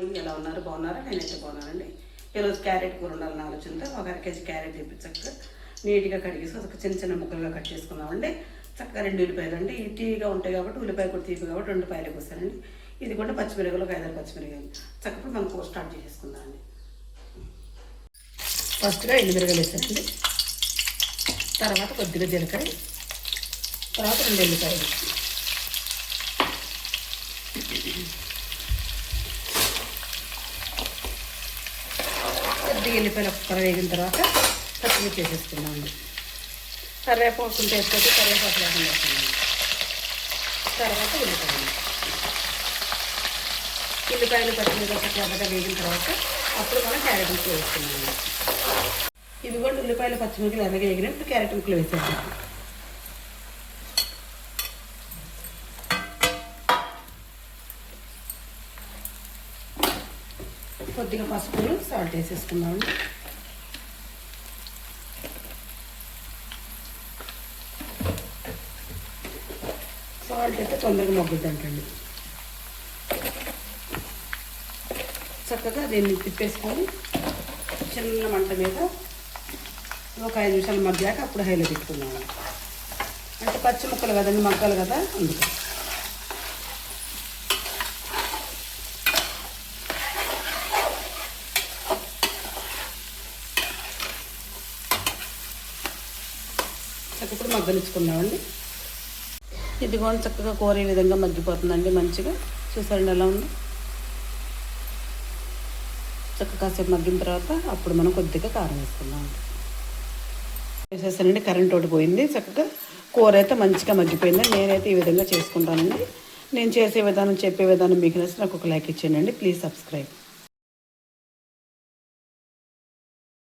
ఎలా ఉన్నారు? బాగున్నారా? నేనైతే బాగున్నానండి. ఈరోజు క్యారెట్ కూర ఉండాలని ఆలోచనతో ఒక అర కేజీ క్యారెట్ తెప్పించక నీట్గా కడిగేసి ఒక చిన్న చిన్న ముక్కలుగా కట్ చేసుకున్నామండి. చక్కగా 2 ఉల్లిపాయలు అండి. తీయగా ఉంటాయి కాబట్టి ఉల్లిపాయ కూడా తీపి కాబట్టి 2 పాయలు కోసానండి. ఇది కూడా పచ్చిమిరపకాయలు, ఒక 5 పచ్చిమిరపకాయలు. చక్కగా మనం కూర స్టార్ట్ చేసేసుకుందామండి. ఫస్ట్గా ఎండుమిరపకాయలు వేసానండి, తర్వాత కొద్దిగా జీలకర్ర, తర్వాత 2 ఉల్లిపాయలు. కొద్దిగా ఎల్లిపాయలు ఒక్క వేగిన తర్వాత పచ్చిమిర్చి వేసేసుకున్నామండి. కరివేపాకు ఉంటే వేసుకొచ్చి కరివేపాకు లేకుండా వేసుకున్నాము. తర్వాత ఉల్లిపాయలు పచ్చిమిరపకాయలు చక్కగా వేగిన తర్వాత అప్పుడు మనం క్యారెట్ ముక్కలు వేసుకున్నాము. ఇది కూడా ఉల్లిపాయలు పచ్చిమిరపకాయలు ఎర్రగా వేగినప్పుడు క్యారెట్ ముక్కలు వేసేసాము. కొద్దిగా పసుపును సాల్ట్ వేసేసుకున్నామండి. సాల్ట్ అయితే తొందరగా మగ్గుద్దంటండి. చక్కగా దీన్ని తిప్పేసుకొని చిన్న మంట మీద ఒక 5 నిమిషాలు మగ్గాక అప్పుడు హైలో పెట్టుకున్నాము. అంటే పచ్చి ముక్కలు కదండి, మగ్గాలి కదా, అందుకు. ఇప్పుడు మగ్గనిచ్చుకున్నామండి. ఇది కూడా చక్కగా కూర ఈ విధంగా మగ్గిపోతుందండి. మంచిగా చూసారండి ఎలా ఉంది. చక్కగా కాసేపు మగ్గిన తర్వాత అప్పుడు మనం కొద్దిగా కారం వేసుకున్నాం. వేసేసానండి. కరెంట్ ఒకటి పోయింది. చక్కగా కూర అయితే మంచిగా మగ్గిపోయింది. నేనైతే ఈ విధంగా చేసుకుంటానండి. నేను చేసే విధానం, చెప్పే విధానం మీకు నచ్చి నాకు ఒక లైక్ ఇచ్చేయండి. Please subscribe.